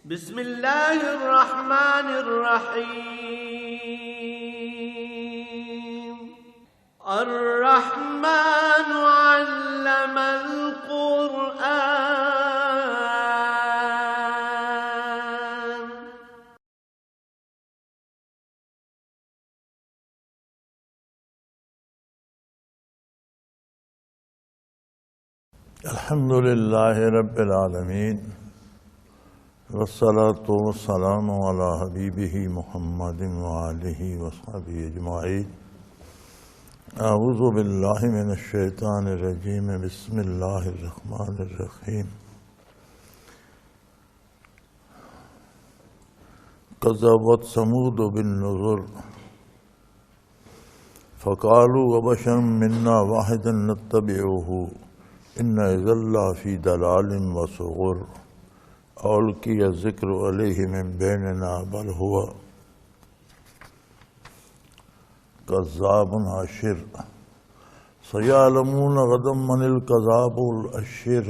بسم اللہ الرحمن الرحیم الرحمن علم القرآن. الحمد للہ رب العالمین والصلاة والسلام علی حبیبہ محمد وآلہ وصحبہ اجمعین. اعوذ باللہ من الشیطان الرجیم. بسم اللہ الرحمن الرحیم. کذبت ثمود بالنذر فقالوا وبشرا منا واحدا نتبعه ان اذا لفی ضلال وسعر القی الذکر علیہ من بیننا بل هو کذاب اشر سیعلمون غدا من الکذاب الاشر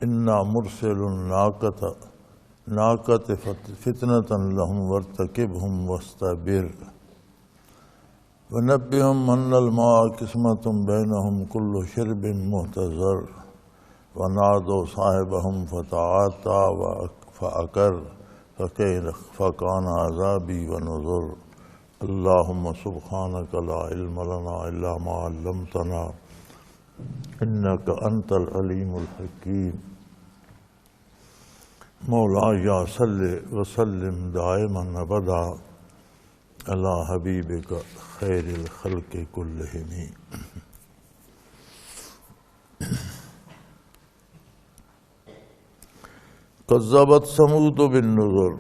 انا مرسل الناقۃ فتنة لهم وارتقبهم واصطبر ونبئهم ان الماء قسمة بینهم كل شرب محتضر ونادوا صاحبهم فتعاطى فعقر فكان عذابي ونذر. اللهم سبحانك لا علم لنا الا ما علمتنا انك انت العليم الحكيم. مولاي صل وسلم دائما ابدا على حبيبك خير الخلق كلهم. کذبت ثمود بالنذر.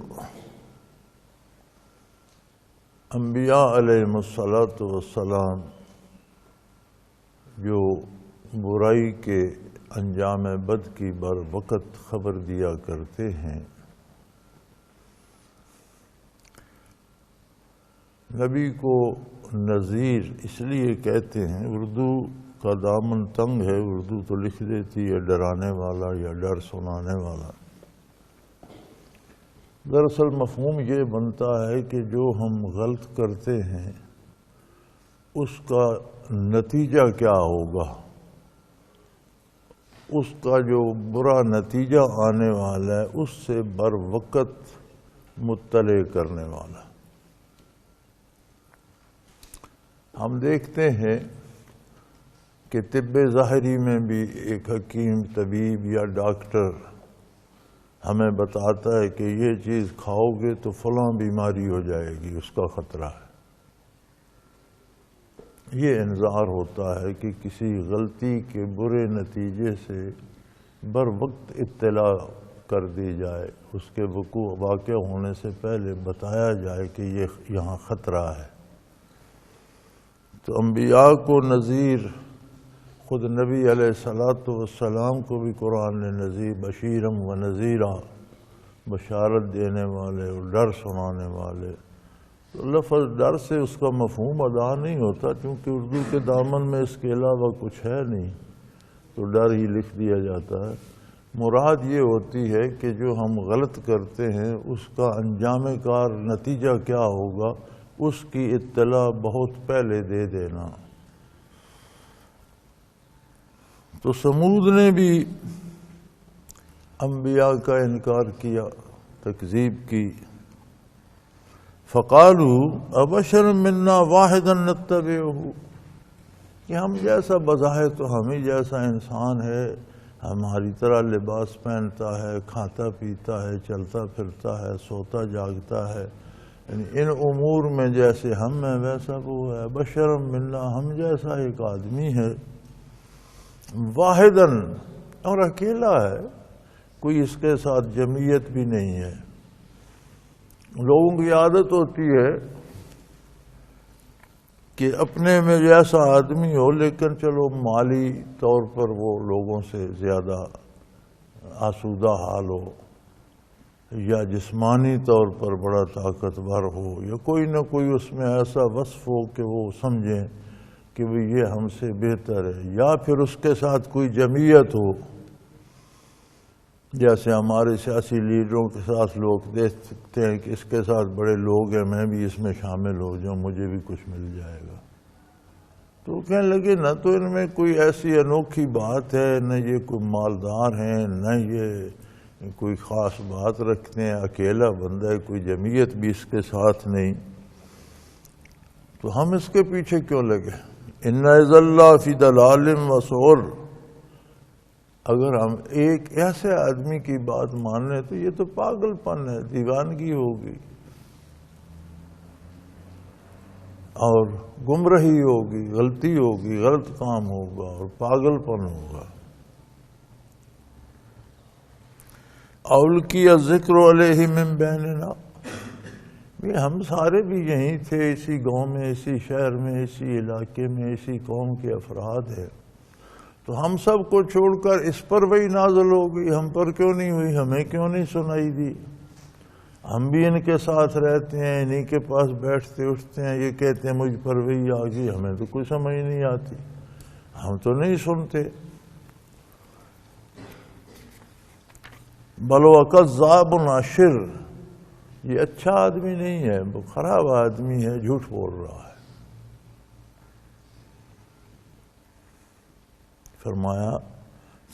انبیاء علیہم السلام جو برائی کے انجام بد کی بر وقت خبر دیا کرتے ہیں، نبی کو نذیر اس لیے کہتے ہیں. اردو کا دامن تنگ ہے، اردو تو لکھ دیتی ہے ڈرانے والا یا ڈر سنانے والا. دراصل مفہوم یہ بنتا ہے کہ جو ہم غلط کرتے ہیں اس کا نتیجہ کیا ہوگا، اس کا جو برا نتیجہ آنے والا ہے اس سے بر وقت مطلع کرنے والا. ہم دیکھتے ہیں کہ طب ظاہری میں بھی ایک حکیم طبیب یا ڈاکٹر ہمیں بتاتا ہے کہ یہ چیز کھاؤ گے تو فلاں بیماری ہو جائے گی، اس کا خطرہ ہے. یہ انذار ہوتا ہے کہ کسی غلطی کے برے نتیجے سے بر وقت اطلاع کر دی جائے، اس کے واقع ہونے سے پہلے بتایا جائے کہ یہ یہاں خطرہ ہے. تو انبیاء کو نذیر، خود نبی علیہ السلام کو بھی قرآن نے نذیر بشیرم و نذیرہ، بشارت دینے والے اور ڈر سنانے والے. تو لفظ ڈر سے اس کا مفہوم ادا نہیں ہوتا، کیونکہ اردو کے دامن میں اس کے علاوہ کچھ ہے نہیں، تو ڈر ہی لکھ دیا جاتا ہے. مراد یہ ہوتی ہے کہ جو ہم غلط کرتے ہیں اس کا انجام کار نتیجہ کیا ہوگا اس کی اطلاع بہت پہلے دے دینا. تو ثمود نے بھی انبیاء کا انکار کیا، تکذیب کی. فقالوا ابشر منا واحدا نتبعه، کہ ہم جیسا بظاہر تو ہم ہی جیسا انسان ہے، ہماری طرح لباس پہنتا ہے، کھاتا پیتا ہے، چلتا پھرتا ہے، سوتا جاگتا ہے، یعنی ان امور میں جیسے ہم ہیں ویسا وہ ہے. بشر منا، ہم جیسا ایک آدمی ہے، واحدن، اور اکیلا ہے، کوئی اس کے ساتھ جمعیت بھی نہیں ہے. لوگوں کی عادت ہوتی ہے کہ اپنے میں جیسا آدمی ہو لیکن چلو مالی طور پر وہ لوگوں سے زیادہ آسودہ حال ہو، یا جسمانی طور پر بڑا طاقتور ہو، یا کوئی نہ کوئی اس میں ایسا وصف ہو کہ وہ سمجھیں کہ وہ یہ ہم سے بہتر ہے، یا پھر اس کے ساتھ کوئی جمعیت ہو. جیسے ہمارے سیاسی لیڈروں کے ساتھ لوگ دیکھتے ہیں کہ اس کے ساتھ بڑے لوگ ہیں، میں بھی اس میں شامل ہو جاؤں، مجھے بھی کچھ مل جائے گا۔ تو کہنے لگے نہ تو ان میں کوئی ایسی انوکھی بات ہے، نہ یہ کوئی مالدار ہیں، نہ یہ کوئی خاص بات رکھتے ہیں، اکیلا بندہ ہے، کوئی جمعیت بھی اس کے ساتھ نہیں، تو ہم اس کے پیچھے کیوں لگے؟ ان اذا اللہ فی ضلال و سعر۔ اگر ہم ایک ایسے آدمی کی بات مانیں تو یہ تو پاگل پن ہے، دیوانگی ہوگی اور گمراہی ہوگی، غلطی ہوگی، غلط کام ہوگا اور پاگل پن ہوگا۔ اولقی الذکر علیہ من بیننا، ہم سارے بھی یہیں تھے، اسی گاؤں میں، اسی شہر میں، اسی علاقے میں، اسی قوم کے افراد ہیں، تو ہم سب کو چھوڑ کر اس پر وہی نازل ہو گئی، ہم پر کیوں نہیں ہوئی؟ ہمیں کیوں نہیں سنائی دی؟ ہم بھی ان کے ساتھ رہتے ہیں، انہی کے پاس بیٹھتے اٹھتے ہیں، یہ کہتے ہیں مجھ پر وہی آ گئی، ہمیں تو کوئی سمجھ نہیں آتی، ہم تو نہیں سنتے۔ بل هو کذاب اشر، یہ اچھا آدمی نہیں ہے، وہ خراب آدمی ہے، جھوٹ بول رہا ہے۔ فرمایا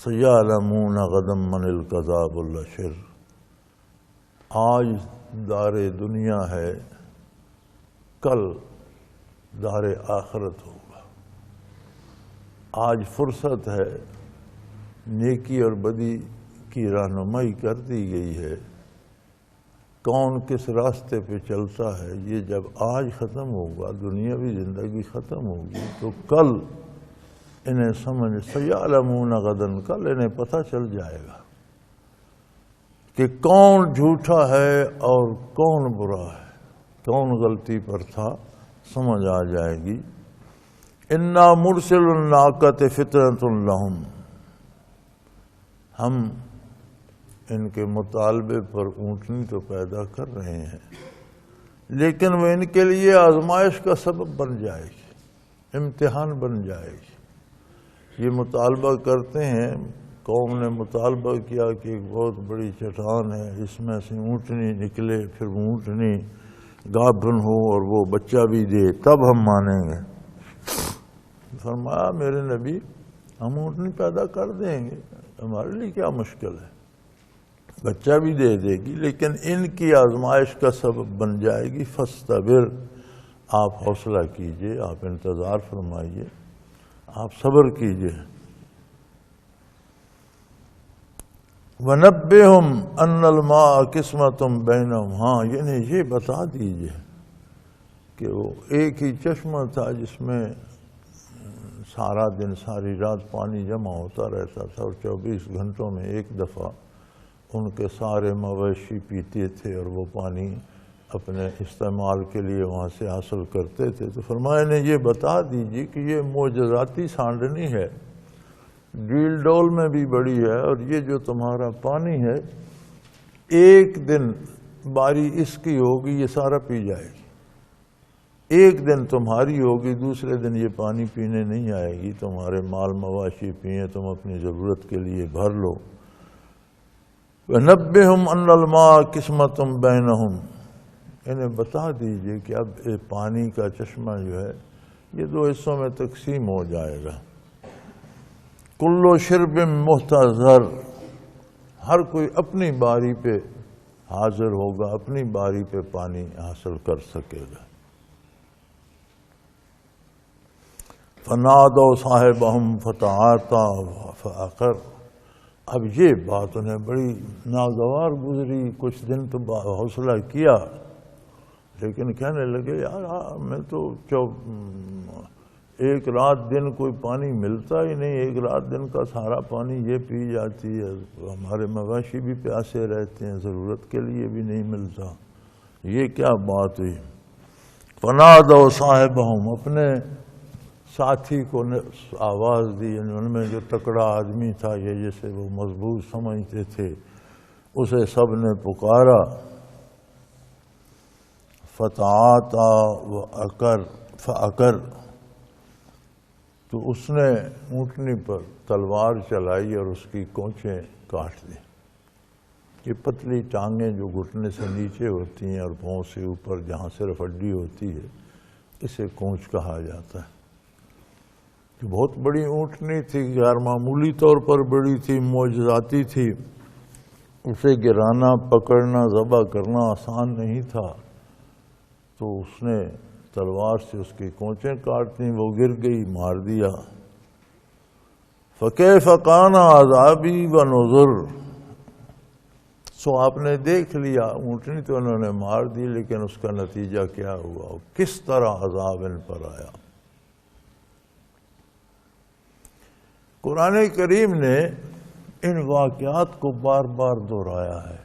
سیعلمون غدا من الکذاب الاشر، آج دار دنیا ہے، کل دار آخرت ہوگا۔ آج فرصت ہے، نیکی اور بدی کی رہنمائی کر دی گئی ہے، کون کس راستے پہ چلتا ہے، یہ جب آج ختم ہوگا، دنیاوی زندگی ختم ہوگی، تو کل انہیں سمجھ سیعلمون غدا، کل انہیں پتہ چل جائے گا کہ کون جھوٹا ہے اور کون برا ہے، کون غلطی پر تھا، سمجھ آ جائے گی۔ انا مرسل الناقۃ فتنۃ لہم، ہم ان کے مطالبے پر اونٹنی تو پیدا کر رہے ہیں، لیکن وہ ان کے لیے آزمائش کا سبب بن جائے گی، امتحان بن جائے گی۔ یہ مطالبہ کرتے ہیں، قوم نے مطالبہ کیا کہ ایک بہت بڑی چٹان ہے، اس میں سے اونٹنی نکلے، پھر اونٹنی گابھن ہو اور وہ بچہ بھی دے، تب ہم مانیں گے۔ فرمایا میرے نبی، ہم اونٹنی پیدا کر دیں گے، ہمارے لیے کیا مشکل ہے، بچہ بھی دے دے گی، لیکن ان کی آزمائش کا سبب بن جائے گی۔ فاصطبر، آپ حوصلہ کیجئے، آپ انتظار فرمائیے، آپ صبر کیجئے۔ وَنَبِّهُمْ أَنَّ الْمَاءَ قِسْمَةٌ بَيْنَهُمْ، ہاں یعنی یہ بتا دیجئے کہ وہ ایک ہی چشمہ تھا جس میں سارا دن ساری رات پانی جمع ہوتا رہتا تھا، اور 24 گھنٹوں میں ایک دفعہ ان کے سارے مویشی پیتے تھے اور وہ پانی اپنے استعمال کے لیے وہاں سے حاصل کرتے تھے۔ تو فرمایا نے یہ بتا دیجیے کہ یہ معجزاتی سانڈنی ہے، ڈیل ڈول میں بھی بڑی ہے، اور یہ جو تمہارا پانی ہے، ایک دن باری اس کی ہوگی، یہ سارا پی جائے گی، ایک دن تمہاری ہوگی، دوسرے دن یہ پانی پینے نہیں آئے گی، تمہارے مال مواشی پئیں، تم اپنی ضرورت کے لیے بھر لو۔ وَنَبِّهُمْ أَنَّ الْمَاءَ قِسْمَةٌ بَيْنَهُمْ، انہیں بتا دیجئے کہ اب پانی کا چشمہ جو ہے یہ 2 حصوں میں تقسیم ہو جائے گا۔ کُلُّ شِرْبٍ مُحْتَضَر، ہر کوئی اپنی باری پہ حاضر ہوگا، اپنی باری پہ پانی حاصل کر سکے گا۔ فَنَادَوْا صَاحِبَهُمْ فَتَعَاطَىٰ فَعَقَرَ، اب یہ بات انہیں بڑی ناگوار گزری، کچھ دن تو حوصلہ کیا، لیکن کہنے لگے یار میں تو ایک رات دن کوئی پانی ملتا ہی نہیں، ایک رات دن کا سارا پانی یہ پی جاتی ہے، ہمارے مواشی بھی پیاسے رہتے ہیں، ضرورت کے لیے بھی نہیں ملتا، یہ کیا بات ہوئی۔ فنادوا صاحبہم، اپنے ساتھی کو آواز دی، یعنی ان میں جو تکڑا آدمی تھا، یہ جسے وہ مضبوط سمجھتے تھے، اسے سب نے پکارا۔ فتعاطیٰ فعقر، تو اس نے اونٹنی پر تلوار چلائی اور اس کی کونچیں کاٹ دی، یہ پتلی ٹانگیں جو گھٹنے سے نیچے ہوتی ہیں اور پاؤں سے اوپر جہاں صرف ہڈی ہوتی ہے، اسے کونچ کہا جاتا ہے۔ یہ بہت بڑی اونٹنی تھی، غیر معمولی طور پر بڑی تھی، معجزاتی تھی۔ اسے گرانا، پکڑنا، ذبح کرنا آسان نہیں تھا، تو اس نے تلوار سے اس کی کونچیں کاٹ دیں، وہ گر گئی، مار دیا۔ فَكَيْفَ كَانَ عَذَابِي وَنُذُرِ، سو آپ نے دیکھ لیا، اونٹنی تو انہوں نے مار دی، لیکن اس کا نتیجہ کیا ہوا، کس طرح عذاب ان پر آیا۔ قرآن کریم نے ان واقعات کو بار بار دہرایا ہے۔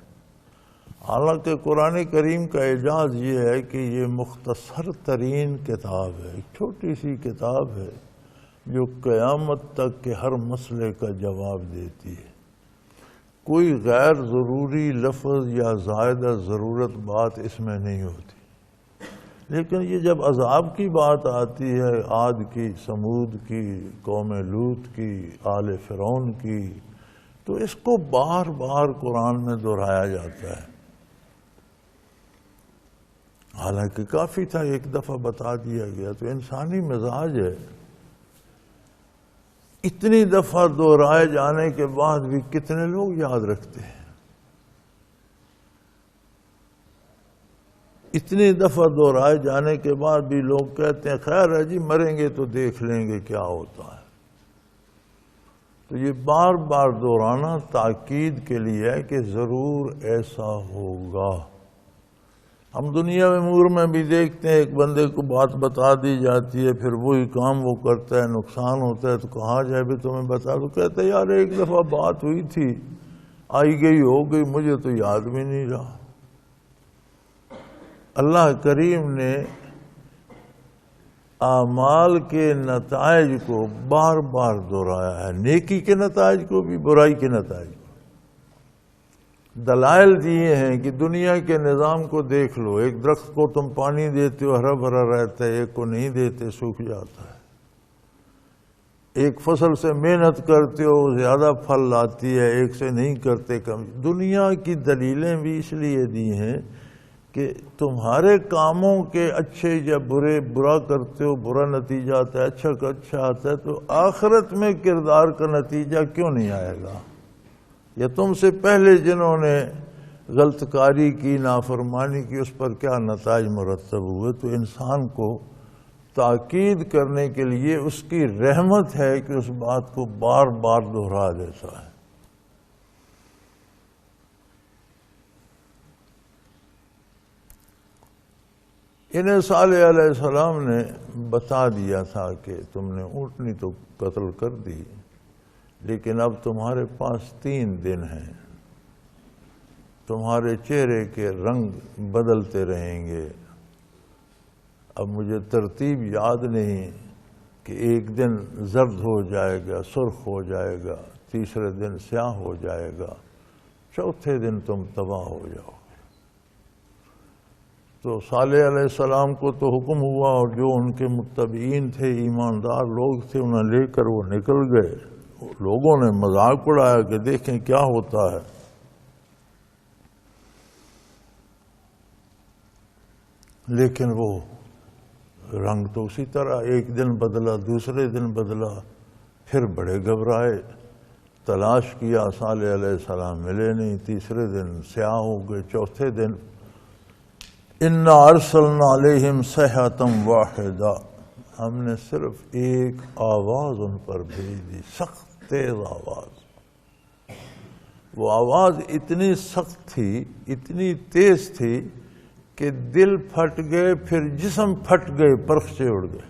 حالانکہ قرآن کریم کا اعجاز یہ ہے کہ یہ مختصر ترین کتاب ہے، ایک چھوٹی سی کتاب ہے جو قیامت تک کے ہر مسئلے کا جواب دیتی ہے۔ کوئی غیر ضروری لفظ یا زائدہ ضرورت بات اس میں نہیں ہوتی، لیکن یہ جب عذاب کی بات آتی ہے، عاد کی، سمود کی، قوم لوط کی، آل فرعون کی، تو اس کو بار بار قرآن میں دہرایا جاتا ہے۔ حالانکہ کافی تھا ایک دفعہ بتا دیا گیا، تو انسانی مزاج ہے، اتنی دفعہ دہرائے جانے کے بعد بھی کتنے لوگ یاد رکھتے ہیں؟ اتنی دفعہ دہرائے جانے کے بعد بھی لوگ کہتے ہیں خیر ہے جی، مریں گے تو دیکھ لیں گے کیا ہوتا ہے۔ تو یہ بار بار دہرانا تاکید کے لیے ہے کہ ضرور ایسا ہوگا۔ ہم دنیا میں امور میں بھی دیکھتے ہیں، ایک بندے کو بات بتا دی جاتی ہے، پھر وہی کام وہ کرتا ہے، نقصان ہوتا ہے، تو کہا جائے بھی تمہیں بتا دو، کہتے ہیں یار ایک دفعہ بات ہوئی تھی، آئی گئی ہو گئی، مجھے تو یاد بھی نہیں رہا۔ اللہ کریم نے اعمال کے نتائج کو بار بار دہرایا ہے، نیکی کے نتائج کو بھی، برائی کے نتائج کو۔ دلائل دیے ہیں کہ دنیا کے نظام کو دیکھ لو، ایک درخت کو تم پانی دیتے ہو ہرا بھرا رہتا ہے، ایک کو نہیں دیتے سوکھ جاتا ہے۔ ایک فصل سے محنت کرتے ہو زیادہ پھل لاتی ہے، ایک سے نہیں کرتے کم۔ دنیا کی دلیلیں بھی اس لیے دی ہیں کہ تمہارے کاموں کے اچھے یا برے، برا کرتے ہو برا نتیجہ آتا ہے، اچھا کا اچھا آتا ہے، تو آخرت میں کردار کا نتیجہ کیوں نہیں آئے گا؟ یا تم سے پہلے جنہوں نے غلط کاری کی، نافرمانی کی، اس پر کیا نتائج مرتب ہوئے؟ تو انسان کو تاکید کرنے کے لیے اس کی رحمت ہے کہ اس بات کو بار بار دہرا دیتا ہے۔ انہیں صالح علیہ السلام نے بتا دیا تھا کہ تم نے اونٹنی تو قتل کر دی، لیکن اب تمہارے پاس 3 دن ہیں، تمہارے چہرے کے رنگ بدلتے رہیں گے۔ اب مجھے ترتیب یاد نہیں کہ ایک دن زرد ہو جائے گا، سرخ ہو جائے گا، تیسرے دن سیاہ ہو جائے گا، چوتھے دن تم تباہ ہو جاؤ۔ تو صالح علیہ السلام کو تو حکم ہوا، اور جو ان کے متبعین تھے، ایماندار لوگ تھے، انہیں لے کر وہ نکل گئے۔ لوگوں نے مذاق اڑایا کہ دیکھیں کیا ہوتا ہے۔ لیکن وہ رنگ تو اسی طرح، ایک دن بدلا، دوسرے دن بدلا، پھر بڑے گھبرائے، تلاش کیا، صالح علیہ السلام ملے نہیں، تیسرے دن سیاہ ہو گئے، چوتھے دن اِنَّا أَرْسَلْنَا عَلَيْهِمْ صَيْحَةً وَاحِدَةً، ہم نے صرف ایک آواز ان پر بھیج دی، سخت تیز آواز۔ وہ آواز اتنی سخت تھی، اتنی تیز تھی کہ دل پھٹ گئے، پھر جسم پھٹ گئے، پرخچے اڑ گئے۔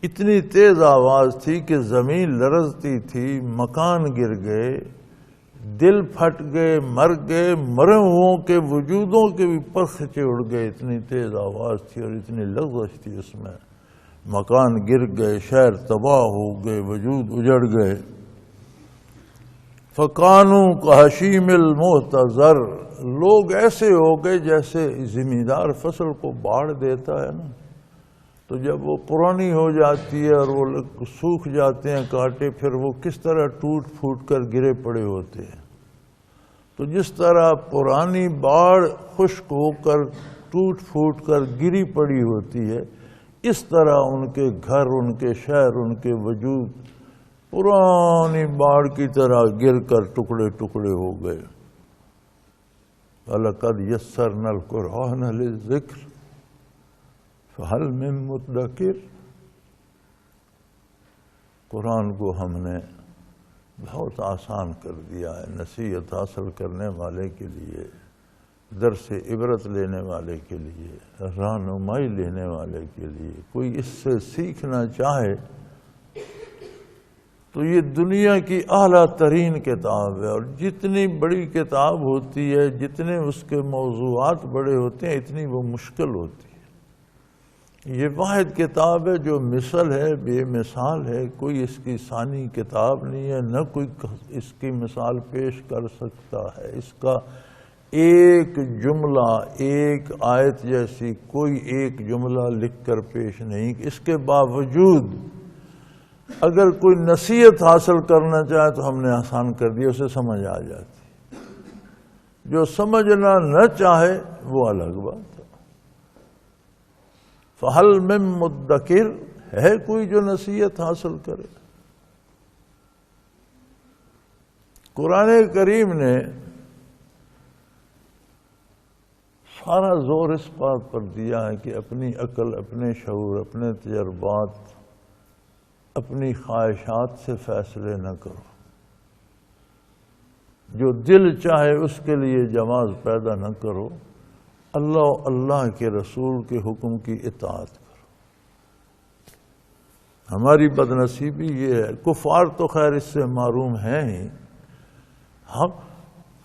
اتنی تیز آواز تھی کہ زمین لرزتی تھی، مکان گر گئے، دل پھٹ گئے، مر گئے، مرے ہوئوں کے وجودوں کے بھی پرخچے اڑ گئے، اتنی تیز آواز تھی اور اتنی لغزش تھی اس میں۔ مکان گر گئے، شہر تباہ ہو گئے، وجود اجڑ گئے۔ فَكَانُوا كَحَشِيمِ الْمُحْتَضَرِ، لوگ ایسے ہو گئے جیسے زمیندار فصل کو باڑ دیتا ہے نا، تو جب وہ پرانی ہو جاتی ہے اور وہ سوکھ جاتے ہیں کانٹے، پھر وہ کس طرح ٹوٹ پھوٹ کر گرے پڑے ہوتے ہیں۔ تو جس طرح پرانی باڑ خشک ہو کر ٹوٹ پھوٹ کر گری پڑی ہوتی ہے، اس طرح ان کے گھر، ان کے شہر، ان کے وجود پرانی باڑ کی طرح گر کر ٹکڑے ٹکڑے ہو گئے۔ وَلَقَدْ يَسَّرْنَا الْقُرْآنَ لِلذِّكْرِ فَهَلْ مِن مُدَّكِرٍ۔ قرآن کو ہم نے بہت آسان کر دیا ہے نصیحت حاصل کرنے والے کے لیے، درس عبرت لینے والے کے لیے، رہنمائی لینے والے کے لیے۔ کوئی اس سے سیکھنا چاہے تو یہ دنیا کی اعلیٰ ترین کتاب ہے، اور جتنی بڑی کتاب ہوتی ہے، جتنے اس کے موضوعات بڑے ہوتے ہیں، اتنی وہ مشکل ہوتی ہے۔ یہ واحد کتاب ہے جو مثل ہے، بے مثال ہے، کوئی اس کی ثانی کتاب نہیں ہے، نہ کوئی اس کی مثال پیش کر سکتا ہے۔ اس کا ایک جملہ، ایک آیت جیسی کوئی ایک جملہ لکھ کر پیش نہیں۔ اس کے باوجود اگر کوئی نصیحت حاصل کرنا چاہے تو ہم نے آسان کر دیا، اسے سمجھ آ جاتی۔ جو سمجھنا نہ چاہے وہ الگ بات ہے۔ فَهَلْ مِن مُدَّكِرٍ، ہے کوئی جو نصیحت حاصل کرے؟ قرآن کریم نے سارا زور اس بات پر دیا ہے کہ اپنی عقل، اپنے شعور، اپنے تجربات، اپنی خواہشات سے فیصلے نہ کرو۔ جو دل چاہے اس کے لیے جواز پیدا نہ کرو، اللہ کے رسول کے حکم کی اطاعت کرو۔ ہماری بدنصیبی یہ ہے، کفار تو خیر اس سے معروم ہیں ہی،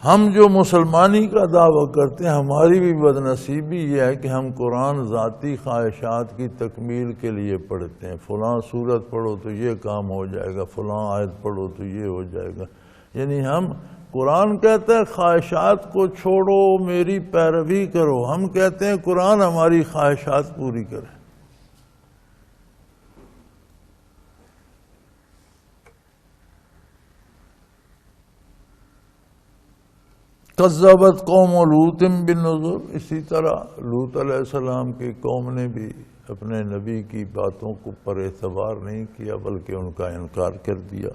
ہم جو مسلمانی کا دعویٰ کرتے ہیں، ہماری بھی بدنصیبی یہ ہے کہ ہم قرآن ذاتی خواہشات کی تکمیل کے لیے پڑھتے ہیں۔ فلاں سورت پڑھو تو یہ کام ہو جائے گا، فلاں آیت پڑھو تو یہ ہو جائے گا۔ یعنی ہم، قرآن کہتا ہے خواہشات کو چھوڑو، میری پیروی کرو، ہم کہتے ہیں قرآن ہماری خواہشات پوری کرے۔ کذبت قوم لوط بالنذر، اسی طرح لوط علیہ السلام کی قوم نے بھی اپنے نبی کی باتوں کو پر اعتبار نہیں کیا، بلکہ ان کا انکار کر دیا۔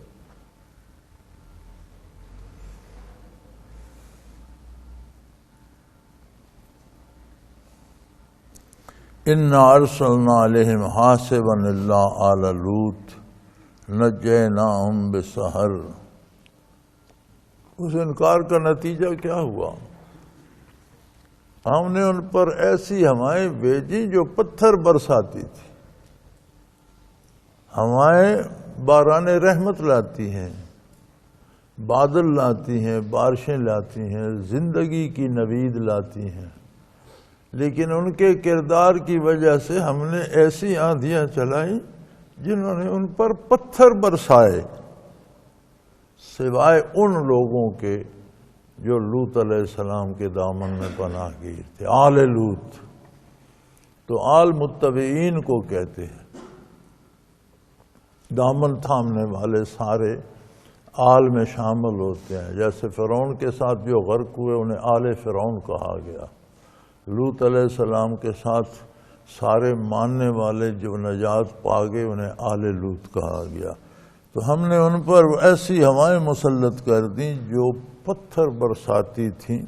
اِنَّا أَرْسَلْنَا عَلَيْهِمْ حَاصِبًا إِلَّا آلَ لُوطٍ نَجَّيْنَاهُمْ بِالسَّحَرِ۔ اس انکار کا نتیجہ کیا ہوا؟ ہم نے ان پر ایسی ہوائیں بھیجی جو پتھر برساتی تھی۔ ہوائیں باران رحمت لاتی ہیں، بادل لاتی ہیں، بارشیں لاتی ہیں، زندگی کی نوید لاتی ہیں، لیکن ان کے کردار کی وجہ سے ہم نے ایسی آندھیاں چلائیں جنہوں نے ان پر پتھر برسائے، سوائے ان لوگوں کے جو لوط علیہ السلام کے دامن میں پناہ گیر تھے، آل لوط۔ تو آل متبعین کو کہتے ہیں، دامن تھامنے والے سارے آل میں شامل ہوتے ہیں۔ جیسے فرعون کے ساتھ جو غرق ہوئے انہیں آل فرعون کہا گیا، لوط علیہ السلام کے ساتھ سارے ماننے والے جو نجات پا گئے انہیں آل لوط کہا گیا۔ تو ہم نے ان پر ایسی ہوائیں مسلط کر دیں جو پتھر برساتی تھیں،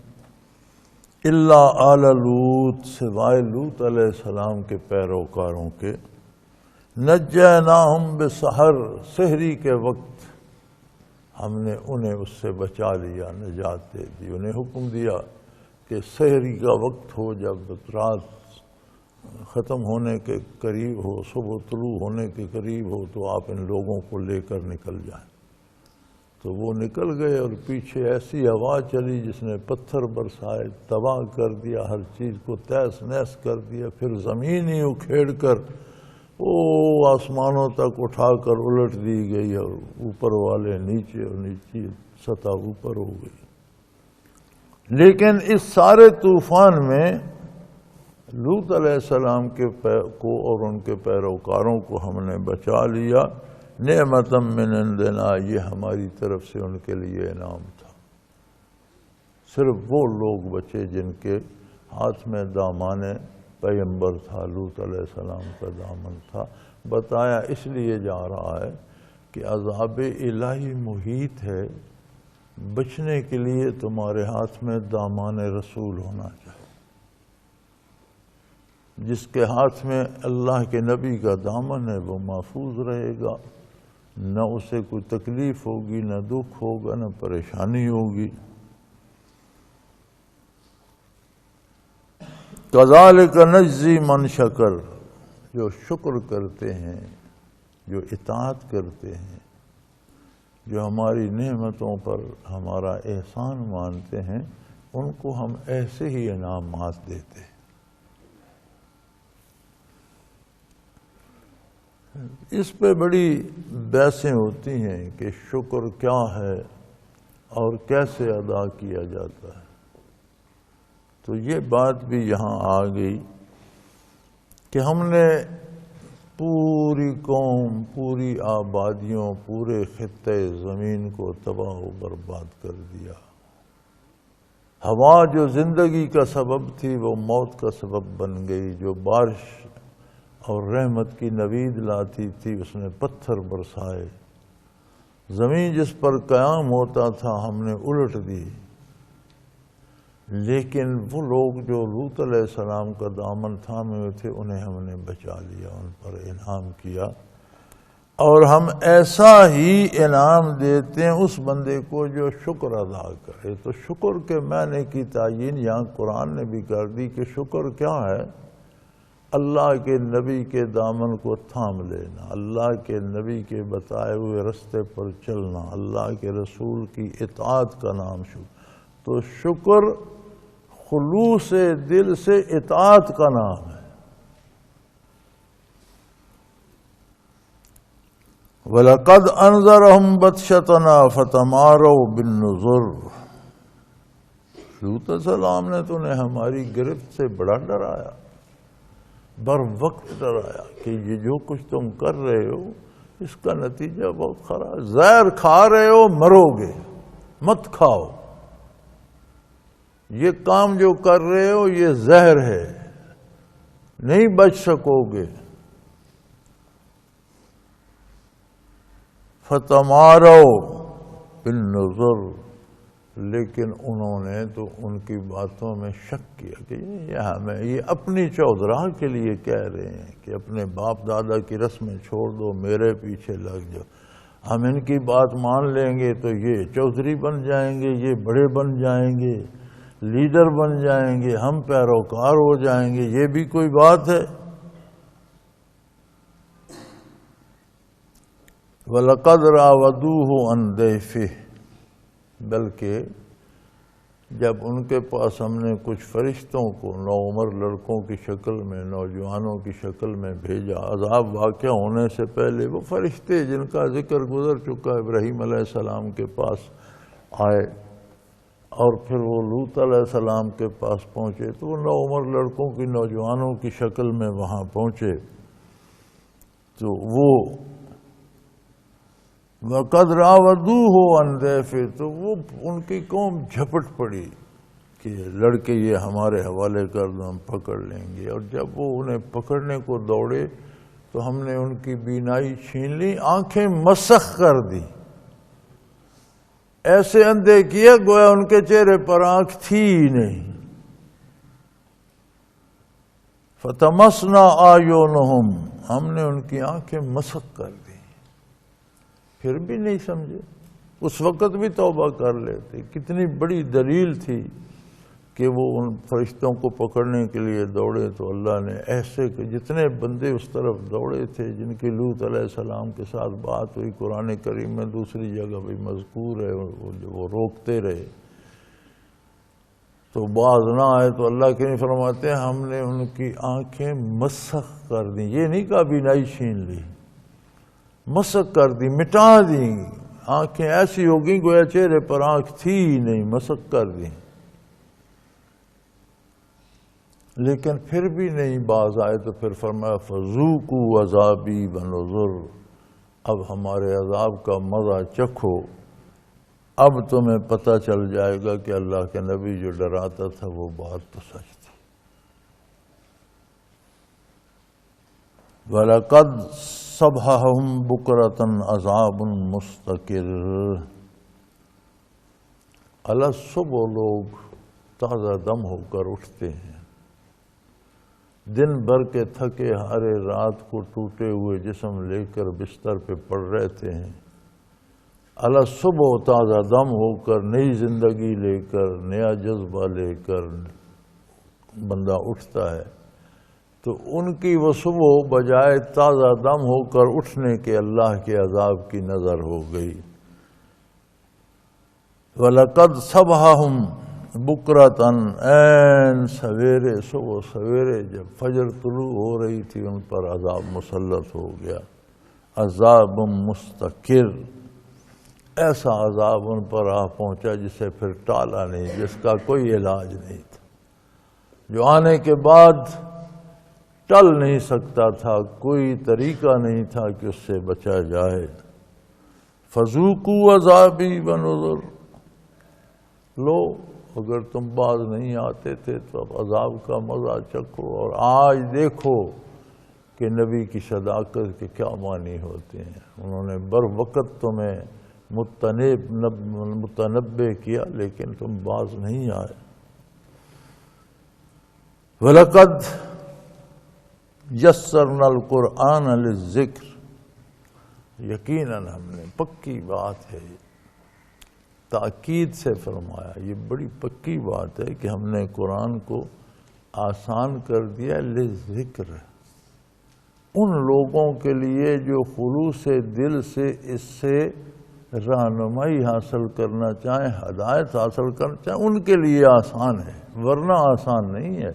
الا آل لوط، سوائے لوط علیہ السلام کے پیروکاروں کے، نجیناہم بسحر، سحری کے وقت ہم نے انہیں اس سے بچا لیا، نجات دے دی۔ انہیں حکم دیا کہ سحری کا وقت ہو، جب رات ختم ہونے کے قریب ہو، صبح طلوع ہونے کے قریب ہو، تو آپ ان لوگوں کو لے کر نکل جائیں۔ تو وہ نکل گئے اور پیچھے ایسی ہوا چلی جس نے پتھر برسائے، تباہ کر دیا، ہر چیز کو تہس نہس کر دیا، پھر زمین ہی اکھیڑ کر آسمانوں تک اٹھا کر الٹ دی گئی، اور اوپر والے نیچے اور نیچے سطح اوپر ہو گئی۔ لیکن اس سارے طوفان میں لوط علیہ السلام کو اور ان کے پیروکاروں کو ہم نے بچا لیا، نعمت من عندنا، یہ ہماری طرف سے ان کے لیے انعام تھا۔ صرف وہ لوگ بچے جن کے ہاتھ میں دامان پیغمبر تھا، لوط علیہ السلام کا دامن تھا۔ بتایا اس لیے جا رہا ہے کہ عذاب الہی محیط ہے، بچنے کے لیے تمہارے ہاتھ میں دامان رسول ہونا چاہیے۔ جس کے ہاتھ میں اللہ کے نبی کا دامن ہے وہ محفوظ رہے گا، نہ اسے کوئی تکلیف ہوگی، نہ دکھ ہوگا، نہ پریشانی ہوگی۔ کذالک نجزی من شکر، جو شکر کرتے ہیں، جو اطاعت کرتے ہیں، جو ہماری نعمتوں پر ہمارا احسان مانتے ہیں، ان کو ہم ایسے ہی انعامات دیتے ہیں۔ اس پہ بڑی بحثیں ہوتی ہیں کہ شکر کیا ہے اور کیسے ادا کیا جاتا ہے، تو یہ بات بھی یہاں آ گئی کہ ہم نے پوری قوم، پوری آبادیوں، پورے خطے زمین کو تباہ و برباد کر دیا۔ ہوا جو زندگی کا سبب تھی وہ موت کا سبب بن گئی، جو بارش اور رحمت کی نوید لاتی تھی اس نے پتھر برسائے، زمین جس پر قیام ہوتا تھا ہم نے الٹ دی۔ لیکن وہ لوگ جو لوط علیہ السلام کا دامن تھامے ہوئے تھے انہیں ہم نے بچا لیا، ان پر انعام کیا، اور ہم ایسا ہی انعام دیتے ہیں اس بندے کو جو شکر ادا کرے۔ تو شکر کے معنی کی تعیین یہاں قرآن نے بھی کر دی کہ شکر کیا ہے؟ اللہ کے نبی کے دامن کو تھام لینا، اللہ کے نبی کے بتائے ہوئے رستے پر چلنا، اللہ کے رسول کی اطاعت کا نام شکر۔ تو شکر خلوص دل سے اطاعت کا نام ہے۔ وَلَقَدْ أَنذَرَهُمْ بَطْشَتَنَا فَتَمَارَوْا بِالنُّذُرِ، لوط علیہ السلام نے تو انہیں ہماری گرفت سے بڑا ڈرایا، بر وقت ڈرایا کہ یہ جو کچھ تم کر رہے ہو اس کا نتیجہ بہت خراب، زہر کھا رہے ہو مرو گے، مت کھاؤ، یہ کام جو کر رہے ہو یہ زہر ہے، نہیں بچ سکو گے۔ فَتَمَارَوْا بِالنُّذُرِ، لیکن انہوں نے تو ان کی باتوں میں شک کیا کہ یہ اپنی چودراہ کے لیے کہہ رہے ہیں کہ اپنے باپ دادا کی رسمیں چھوڑ دو، میرے پیچھے لگ جاؤ، ہم ان کی بات مان لیں گے تو یہ چودھری بن جائیں گے، یہ بڑے بن جائیں گے، لیڈر بن جائیں گے، ہم پیروکار ہو جائیں گے، یہ بھی کوئی بات ہے؟ وَلَقَدْ رَاوَدُوهُ عَنْ ضَيْفِهِ، بلکہ جب ان کے پاس ہم نے کچھ فرشتوں کو نوعمر لڑکوں کی شکل میں، نوجوانوں کی شکل میں بھیجا، عذاب واقع ہونے سے پہلے وہ فرشتے جن کا ذکر گزر چکا ابراہیم علیہ السلام کے پاس آئے اور پھر وہ لوط علیہ السلام کے پاس پہنچے، تو وہ نوعمر لڑکوں کی، نوجوانوں کی شکل میں وہاں پہنچے، تو وہ وَقَدْ رَاوَدُوهُ عَنْ ضَيْفِهِ، تو وہ ان کی قوم جھپٹ پڑی کہ لڑکے یہ ہمارے حوالے کر دو، ہم پکڑ لیں گے، اور جب وہ انہیں پکڑنے کو دوڑے تو ہم نے ان کی بینائی چھین لی، آنکھیں مسخ کر دی، ایسے اندھے کیا گویا ان کے چہرے پر آنکھ تھی ہی نہیں۔ فَطَمَسْنَا أَعْيُنَهُمْ، ہم نے ان کی آنکھیں مسخ کر دی، پھر بھی نہیں سمجھے، اس وقت بھی توبہ کر لیتے۔ کتنی بڑی دلیل تھی کہ وہ ان فرشتوں کو پکڑنے کے لیے دوڑے، تو اللہ نے ایسے کہ جتنے بندے اس طرف دوڑے تھے جن کی لوط علیہ السلام کے ساتھ بات ہوئی، قرآن کریم میں دوسری جگہ بھی مذکور ہے، وہ روکتے رہے تو باز نہ آئے، تو اللہ کے نہیں فرماتے ہیں ہم نے ان کی آنکھیں مسخ کر دیں، یہ نہیں کہا بینائی چھین لی، مسخ کر دی، مٹا دی، آنکھیں ایسی ہو گئیں گویا چہرے پر آنکھ تھی ہی نہیں، مسخ کر دی۔ لیکن پھر بھی نہیں باز آئے تو پھر فرمایا فذوقوا عذابی ونذر، اب ہمارے عذاب کا مزہ چکھو، اب تمہیں پتہ چل جائے گا کہ اللہ کے نبی جو ڈراتا تھا وہ بات تو سچ تھی۔ وَلَقَدْ صَبَّحَهُمْ بُكْرَةً عَذَابٌ مُسْتَقِرٌ، صبح لوگ تازہ دم ہو کر اٹھتے ہیں، دن بھر کے تھکے ہارے رات کو ٹوٹے ہوئے جسم لے کر بستر پہ پڑ رہتے ہیں، صبح تازہ دم ہو کر نئی زندگی لے کر نیا جذبہ لے کر بندہ اٹھتا ہے، تو ان کی وہ صبح بجائے تازہ دم ہو کر اٹھنے کے اللہ کے عذاب کی نظر ہو گئی۔ وَلَقَدْ صَبَّحَهُمْ بُكْرَةً، عین سویرے، صبح سویرے جب فجر طلوع ہو رہی تھی ان پر عذاب مسلط ہو گیا، عذاب مستقر، ایسا عذاب ان پر آ پہنچا جسے پھر ٹالا نہیں، جس کا کوئی علاج نہیں تھا، جو آنے کے بعد ٹل نہیں سکتا تھا، کوئی طریقہ نہیں تھا کہ اس سے بچا جائے۔ فذوقوا عذابی ونذر، لو اگر تم باز نہیں آتے تھے تو اب عذاب کا مزہ چکھو، اور آج دیکھو کہ نبی کی صداقت کے کیا معنی ہوتے ہیں۔ انہوں نے بر وقت تمہیں متنبع کیا لیکن تم باز نہیں آئے۔ وَلَقَدْ يَسَّرْنَا الْقُرْآنَ لِلذِّكْرِ، یقیناً ہم نے، پکی بات ہے، تاکید سے فرمایا، یہ بڑی پکی بات ہے کہ ہم نے قرآن کو آسان کر دیا للذکر، ان لوگوں کے لیے جو خلوص دل سے اس سے رہنمائی حاصل کرنا چاہیں، ہدایت حاصل کرنا چاہیں، ان کے لیے آسان ہے، ورنہ آسان نہیں ہے۔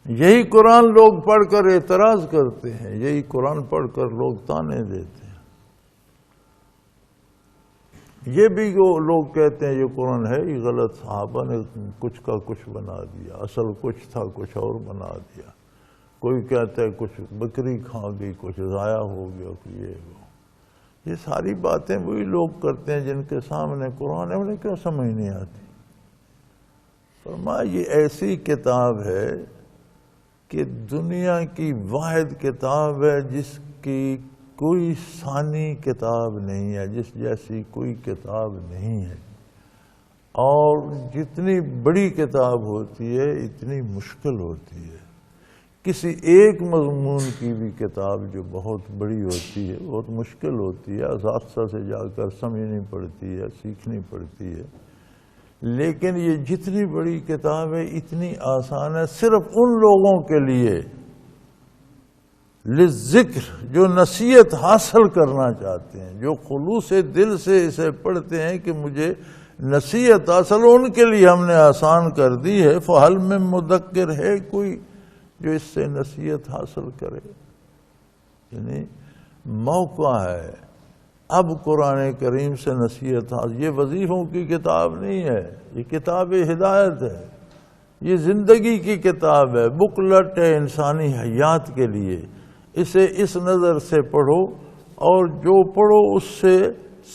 یہی قرآن لوگ پڑھ کر اعتراض کرتے ہیں، یہی قرآن پڑھ کر لوگ طعنے دیتے ہیں، یہ بھی لوگ کہتے ہیں یہ قرآن ہے ہی غلط، صحابہ نے کچھ کا کچھ بنا دیا، اصل کچھ تھا کچھ اور بنا دیا، کوئی کہتا ہے کچھ بکری کھا گئی، کچھ ضائع ہو گیا، یہ ساری باتیں وہی لوگ کرتے ہیں جن کے سامنے قرآن ہے، انہیں کیوں سمجھ نہیں آتی۔ فرمایا یہ ایسی کتاب ہے کہ دنیا کی واحد کتاب ہے جس کی کوئی ثانی کتاب نہیں ہے، جس جیسی کوئی کتاب نہیں ہے، اور جتنی بڑی کتاب ہوتی ہے اتنی مشکل ہوتی ہے۔ کسی ایک مضمون کی بھی کتاب جو بہت بڑی ہوتی ہے بہت مشکل ہوتی ہے، اساتذہ سے جا کر سمجھنی پڑتی ہے، سیکھنی پڑتی ہے، لیکن یہ جتنی بڑی کتاب ہے اتنی آسان ہے صرف ان لوگوں کے لیے للذکر جو نصیحت حاصل کرنا چاہتے ہیں، جو خلوص دل سے اسے پڑھتے ہیں کہ مجھے نصیحت حاصل، ان کے لیے ہم نے آسان کر دی ہے۔ فہل میں مدکر ہے کوئی جو اس سے نصیحت حاصل کرے، یعنی موقع ہے اب قرآن کریم سے نصیحت حاصل۔ یہ وظیفوں کی کتاب نہیں ہے، یہ کتاب ہدایت ہے، یہ زندگی کی کتاب ہے، بکلٹ ہے انسانی حیات کے لیے۔ اسے اس نظر سے پڑھو اور جو پڑھو اس سے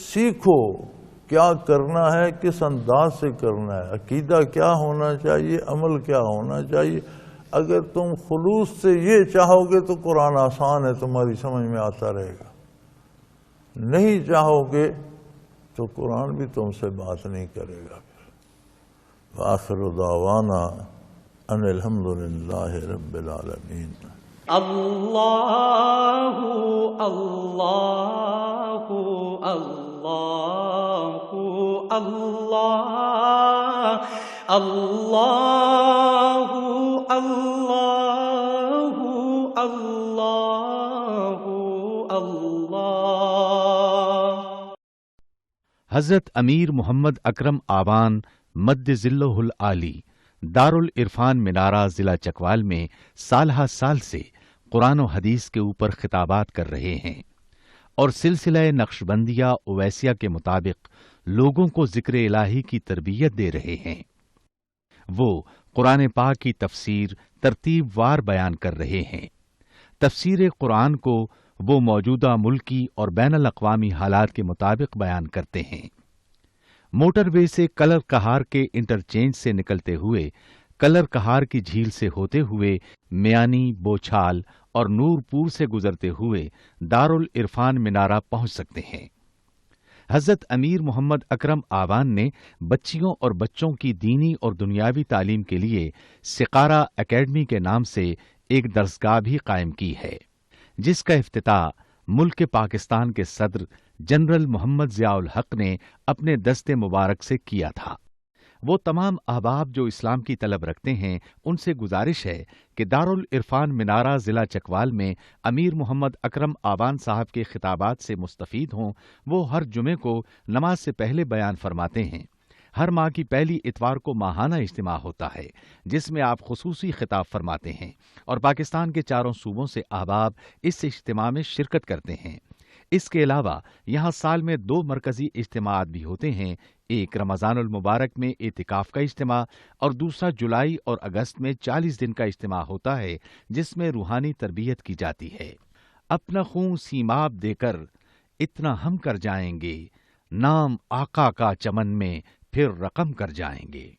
سیکھو کیا کرنا ہے، کس انداز سے کرنا ہے، عقیدہ کیا ہونا چاہیے، عمل کیا ہونا چاہیے۔ اگر تم خلوص سے یہ چاہو گے تو قرآن آسان ہے، تمہاری سمجھ میں آتا رہے گا، نہیں چاہو گے تو قرآن بھی تم سے بات نہیں کرے گا۔ وآخر دعوانا ان الحمدللہ رب العالمین۔ اللہ اللہ اللہ اللہ اللہ اللہ اللہ اللہ۔ حضرت امیر محمد اکرم آوان مد ظلہ العالی دارالعرفان منارہ ضلع چکوال میں سالہ سال سے قرآن و حدیث کے اوپر خطابات کر رہے ہیں اور سلسلہ نقشبندیہ اویسیہ کے مطابق لوگوں کو ذکر الہی کی تربیت دے رہے ہیں۔ وہ قرآن پاک کی تفسیر ترتیب وار بیان کر رہے ہیں۔ تفسیر قرآن کو وہ موجودہ ملکی اور بین الاقوامی حالات کے مطابق بیان کرتے ہیں۔ موٹر وے سے کلر کہار کے انٹرچینج سے نکلتے ہوئے، کلر کہار کی جھیل سے ہوتے ہوئے، میانی، بوچھال اور نور پور سے گزرتے ہوئے دارالعرفان منارہ پہنچ سکتے ہیں۔ حضرت امیر محمد اکرم آوان نے بچیوں اور بچوں کی دینی اور دنیاوی تعلیم کے لیے سقارہ اکیڈمی کے نام سے ایک درسگاہ بھی قائم کی ہے، جس کا افتتاح ملک پاکستان کے صدر جنرل محمد ضیاء الحق نے اپنے دست مبارک سے کیا تھا۔ وہ تمام احباب جو اسلام کی طلب رکھتے ہیں، ان سے گزارش ہے کہ دارالعرفان منارہ ضلع چکوال میں امیر محمد اکرم آوان صاحب کے خطابات سے مستفید ہوں۔ وہ ہر جمعے کو نماز سے پہلے بیان فرماتے ہیں۔ ہر ماہ کی پہلی اتوار کو ماہانہ اجتماع ہوتا ہے، جس میں آپ خصوصی خطاب فرماتے ہیں اور پاکستان کے چاروں صوبوں سے احباب اس اجتماع میں شرکت کرتے ہیں۔ اس کے علاوہ یہاں سال میں 2 مرکزی اجتماعات بھی ہوتے ہیں، ایک رمضان المبارک میں اعتکاف کا اجتماع اور دوسرا جولائی اور اگست میں 40 دن کا اجتماع ہوتا ہے، جس میں روحانی تربیت کی جاتی ہے۔ اپنا خون سیماب دے کر اتنا ہم کر جائیں گے، نام آقا کا چمن میں پھر رقم کر جائیں گے۔